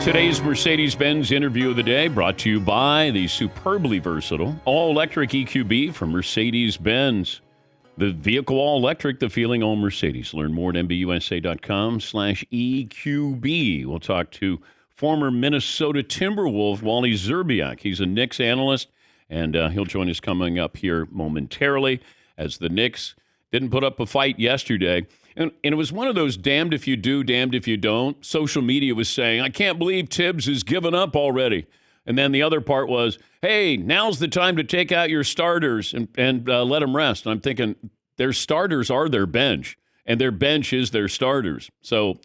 Today's Mercedes-Benz interview of the day brought to you by the superbly versatile all-electric EQB from Mercedes-Benz. The vehicle all-electric, the feeling all Mercedes. Learn more at MBUSA.com/EQB. We'll talk to former Minnesota Timberwolf Wally Szczerbiak. He's a Knicks analyst, and he'll join us coming up here momentarily as the Knicks didn't put up a fight yesterday. And it was one of those damned if you do, damned if you don't. Social media was saying, I can't believe Tibbs has given up already. And then the other part was, hey, now's the time to take out your starters and let them rest. And I'm thinking their starters are their bench, and their bench is their starters. So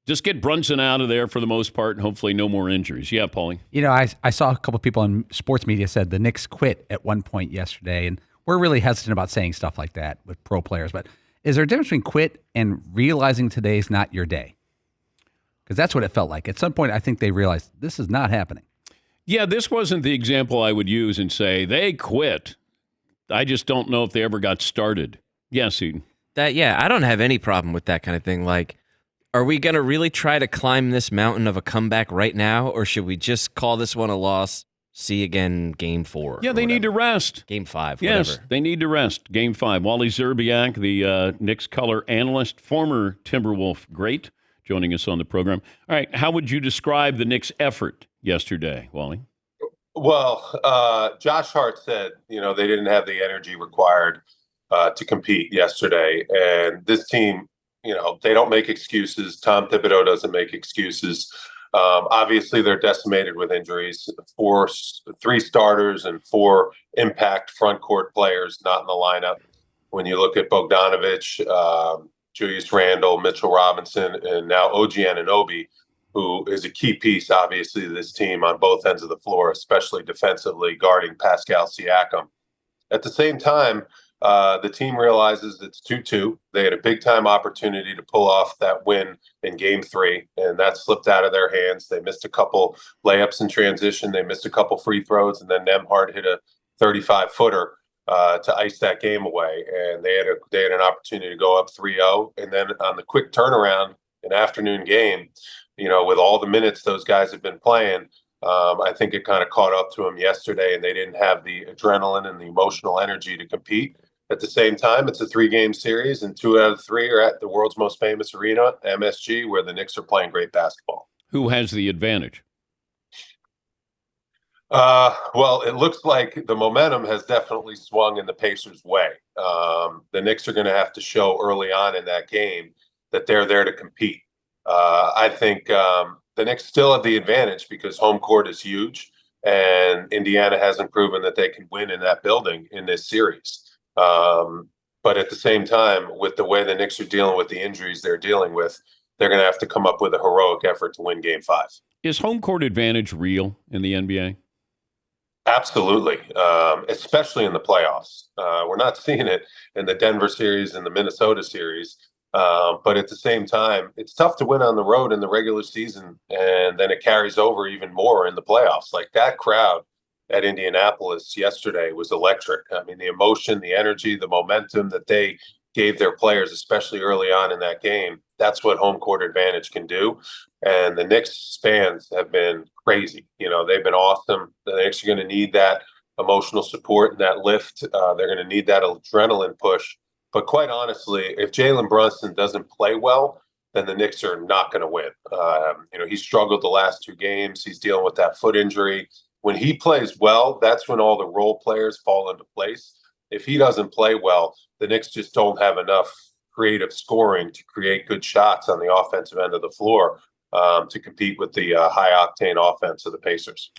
just get Brunson out of there for the most part, and hopefully no more injuries. Yeah, Paulie? You know, I saw a couple people in sports media said the Knicks quit at one point yesterday, and we're really hesitant about saying stuff like that with pro players. But is there a difference between quit and realizing today's not your day? Because that's what it felt like. At some point, I think they realized this is not happening. Yeah, this wasn't the example I would use and say, they quit. I just don't know if they ever got started. Yes, Eden. I don't have any problem with that kind of thing. Like, are we going to really try to climb this mountain of a comeback right now, or should we just call this one a loss? See you again, Game 4. Yeah, they need to rest. Game 5, yes, whatever. They need to rest. Game 5. Wally Szczerbiak, the Knicks color analyst, former Timberwolf great, joining us on the program. All right, how would you describe the Knicks' effort yesterday, Wally? Well, Josh Hart said, they didn't have the energy required to compete yesterday. And this team, they don't make excuses. Tom Thibodeau doesn't make excuses. Obviously, they're decimated with injuries. 3 starters and 4 impact front court players not in the lineup. When you look at Bogdanovich, Julius Randle, Mitchell Robinson, and now OG Anunoby, who is a key piece, obviously, to this team on both ends of the floor, especially defensively guarding Pascal Siakam. At the same time, the team realizes it's 2-2. They had a big-time opportunity to pull off that win in Game 3, and that slipped out of their hands. They missed a couple layups in transition. They missed a couple free throws, and then Nembhard hit a 35-footer to ice that game away. And they had an opportunity to go up 3-0. And then on the quick turnaround, an afternoon game, with all the minutes those guys have been playing, I think it kind of caught up to them yesterday, and they didn't have the adrenaline and the emotional energy to compete. At the same time, it's a 3-game series, and 2 out of 3 are at the world's most famous arena, MSG, where the Knicks are playing great basketball. Who has the advantage? Well, it looks like the momentum has definitely swung in the Pacers' way. The Knicks are going to have to show early on in that game that they're there to compete. I think the Knicks still have the advantage because home court is huge, and Indiana hasn't proven that they can win in that building in this series. But at the same time, with the way the Knicks are dealing with the injuries they're dealing with, they're going to have to come up with a heroic effort to win Game 5. Is home court advantage real in the NBA? Absolutely, especially in the playoffs. We're not seeing it in the Denver series and the Minnesota series. But at the same time, it's tough to win on the road in the regular season, and then it carries over even more in the playoffs. Like that crowd at Indianapolis yesterday was electric. I mean, the emotion, the energy, the momentum that they gave their players, especially early on in that game, that's what home court advantage can do. And the Knicks fans have been crazy. They've been awesome. The Knicks are going to need that emotional support and that lift. They're going to need that adrenaline push. But quite honestly, if Jalen Brunson doesn't play well, then the Knicks are not going to win. He struggled the last 2 games. He's dealing with that foot injury. When he plays well, that's when all the role players fall into place. If he doesn't play well, the Knicks just don't have enough creative scoring to create good shots on the offensive end of the floor to compete with the high-octane offense of the Pacers.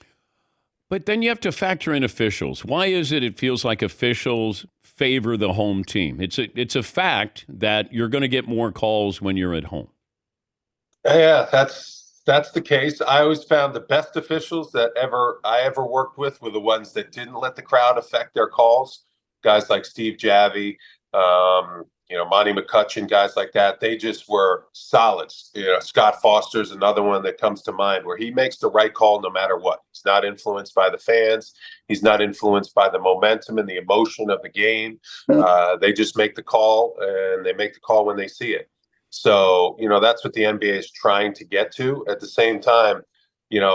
But then you have to factor in officials. Why is it feels like officials favor the home team? It's a fact that you're going to get more calls when you're at home. Yeah, that's the case. I always found the best officials that I ever worked with were the ones that didn't let the crowd affect their calls. Guys like Steve Javie, Monty McCutcheon, guys like that. They just were solids. Scott Foster's another one that comes to mind where he makes the right call no matter what. He's not influenced by the fans. He's not influenced by the momentum and the emotion of the game. They just make the call, and they make the call when they see it. So, that's what the NBA is trying to get to. At the same time,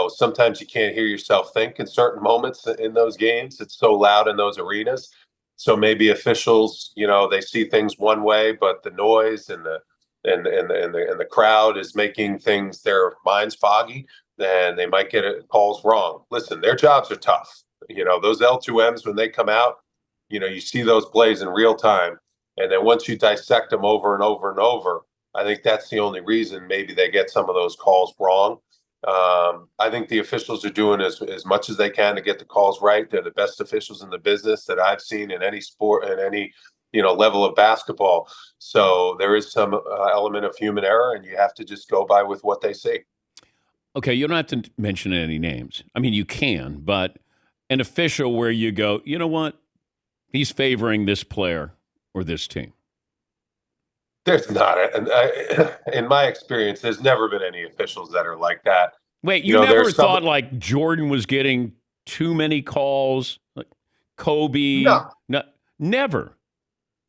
sometimes you can't hear yourself think in certain moments in those games. It's so loud in those arenas. So maybe officials, they see things one way, but the noise and the crowd is making their minds foggy, then they might get calls wrong. Listen, their jobs are tough. Those L2Ms, when they come out, you see those plays in real time. And then once you dissect them over and over and over, I think that's the only reason maybe they get some of those calls wrong. I think the officials are doing as much as they can to get the calls right. They're the best officials in the business that I've seen in any sport and any level of basketball. So there is some element of human error, and you have to just go by with what they say. Okay, you don't have to mention any names. I mean, you can, but an official where you go, you know what? He's favoring this player or this team. There's not, in my experience, there's never been any officials that are like that. Wait, you never thought like Jordan was getting too many calls, like Kobe? No, never.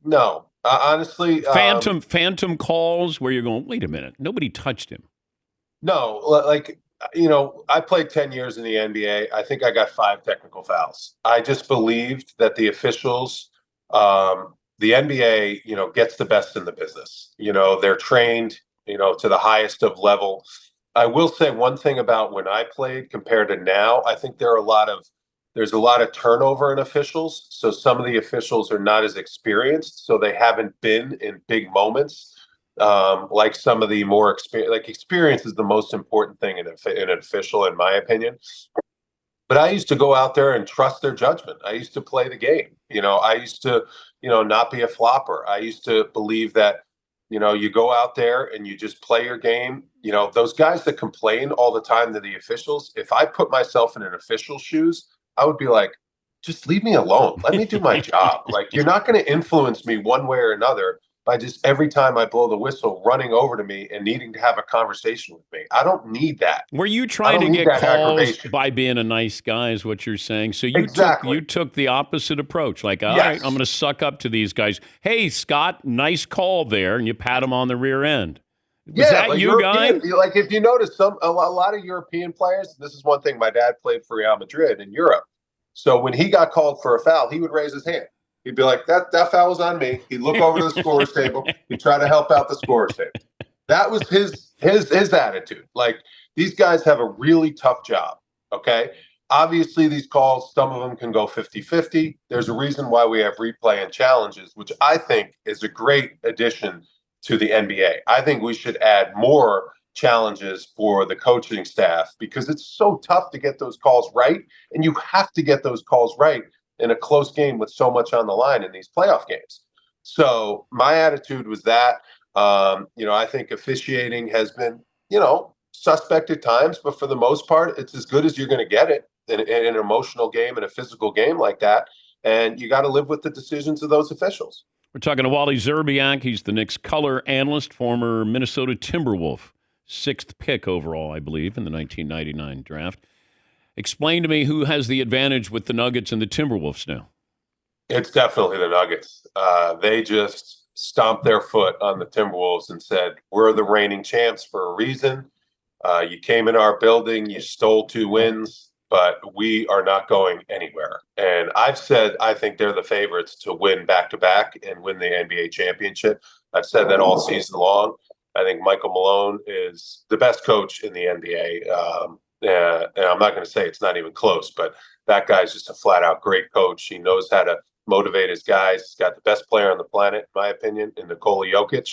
No, honestly, Phantom calls where you're going, wait a minute, nobody touched him. No, like I played 10 years in the NBA. I think I got 5 technical fouls. I just believed that the officials, the NBA, gets the best in the business. They're trained, to the highest of level. I will say one thing about when I played compared to now. I think there's a lot of turnover in officials. So some of the officials are not as experienced, so they haven't been in big moments. Like some of the more experience is the most important thing in an official, in my opinion. But I used to go out there and trust their judgment. I used to play the game. I used to, not be a flopper. I used to believe that, you go out there and you just play your game. Those guys that complain all the time to the officials, if I put myself in an official's shoes, I would be like, just leave me alone. Let me do my job. Like, you're not going to influence me one way or another by just every time I blow the whistle running over to me and needing to have a conversation with me. I don't need that. Were you trying to get calls by being a nice guy is what you're saying? So you took the opposite approach. Like, all right, I'm going to suck up to these guys. Hey, Scott, nice call there. And you pat him on the rear end. Was that like you, guy? Like, if you notice, a lot of European players, this is one thing, my dad played for Real Madrid in Europe. So when he got called for a foul, he would raise his hand. He'd be like, that foul was on me. He'd look over to the scorer's table. He'd try to help out the scorer's table. That was his attitude. Like, these guys have a really tough job, okay? Obviously, these calls, some of them can go 50-50. There's a reason why we have replay and challenges, which I think is a great addition to the NBA. I think we should add more challenges for the coaching staff because it's so tough to get those calls right, and you have to get those calls right in a close game with so much on the line in these playoff games. So my attitude was that, I think officiating has been, suspect at times, but for the most part, it's as good as you're going to get it in an emotional game and a physical game like that. And you got to live with the decisions of those officials. We're talking to Wally Szczerbiak. He's the Knicks color analyst, former Minnesota Timberwolf, 6th pick overall, I believe, in the 1999 draft. Explain to me who has the advantage with the Nuggets and the Timberwolves now. It's definitely the Nuggets. They just stomped their foot on the Timberwolves and said, we're the reigning champs for a reason. You came in our building, you stole 2 wins, but we are not going anywhere. And I've said I think they're the favorites to win back-to-back and win the NBA championship. I've said that all season long. I think Michael Malone is the best coach in the NBA. And I'm not going to say it's not even close, but that guy's just a flat-out great coach. He knows how to motivate his guys. He's got the best player on the planet, in my opinion, in Nikola Jokic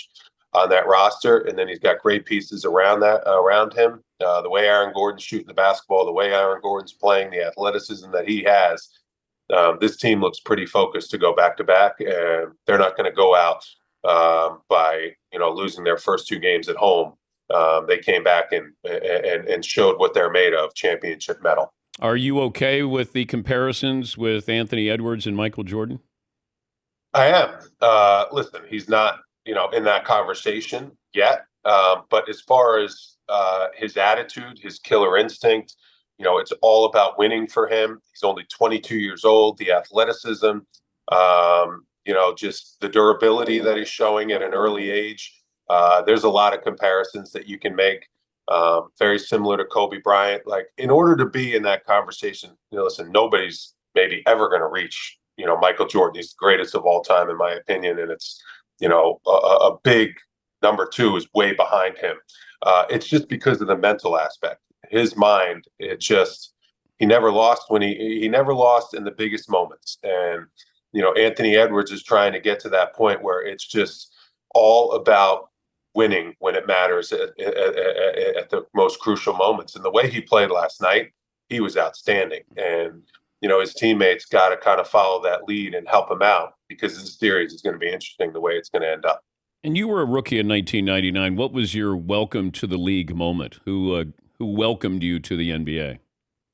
on that roster, and then he's got great pieces around him. The way Aaron Gordon's shooting the basketball, the way Aaron Gordon's playing, the athleticism that he has, this team looks pretty focused to go back-to-back, and they're not going to go out by losing their first 2 games at home. They came back and showed what they're made of, championship metal. Are you okay with the comparisons with Anthony Edwards and Michael Jordan? I am. Listen, he's not, in that conversation yet. But as far as his attitude, his killer instinct, it's all about winning for him. He's only 22 years old. The athleticism, just the durability that he's showing at an early age. There's a lot of comparisons that you can make. very similar to Kobe Bryant. Like, in order to be in that conversation, listen, nobody's maybe ever going to reach, Michael Jordan. He's the greatest of all time, in my opinion. And it's, a big number two is way behind him. It's just because of the mental aspect. His mind, he never lost when he never lost in the biggest moments. And, Anthony Edwards is trying to get to that point where it's just all about winning when it matters at the most crucial moments. And the way he played last night, he was outstanding. And, his teammates got to kind of follow that lead and help him out, because this series is going to be interesting the way it's going to end up. And you were a rookie in 1999. What was your welcome to the league moment? Who welcomed you to the NBA?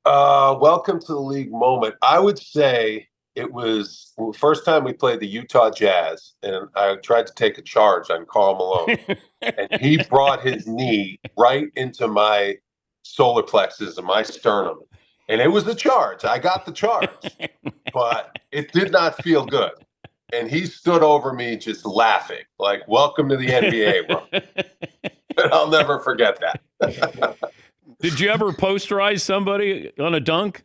Welcome to the league moment. I would say it was the first time we played the Utah Jazz, and I tried to take a charge on Karl Malone, and he brought his knee right into my solar plexus and my sternum. And it was the charge. I got the charge, but it did not feel good. And he stood over me just laughing, like, welcome to the NBA, bro. And I'll never forget that. Did you ever posterize somebody on a dunk?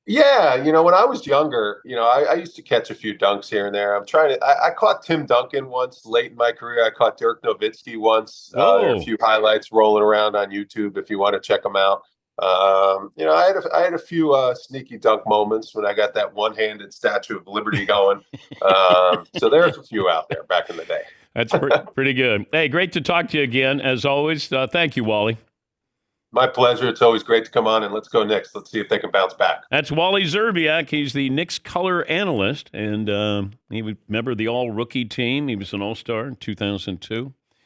Yeah, when I was younger, I used to catch a few dunks here and there. I caught Tim Duncan once late in my career. I caught Dirk Nowitzki once. There are a few highlights rolling around on YouTube if you want to check them out. I had a few sneaky dunk moments when I got that one-handed Statue of Liberty going. So there's a few out there back in the day. That's pretty good. Hey, great to talk to you again, as always. Thank you, Wally. My pleasure. It's always great to come on, and let's go Knicks. Let's see if they can bounce back. That's Wally Szczerbiak. He's the Knicks color analyst, and he was a member of the all-rookie team. He was an all-star in 2002.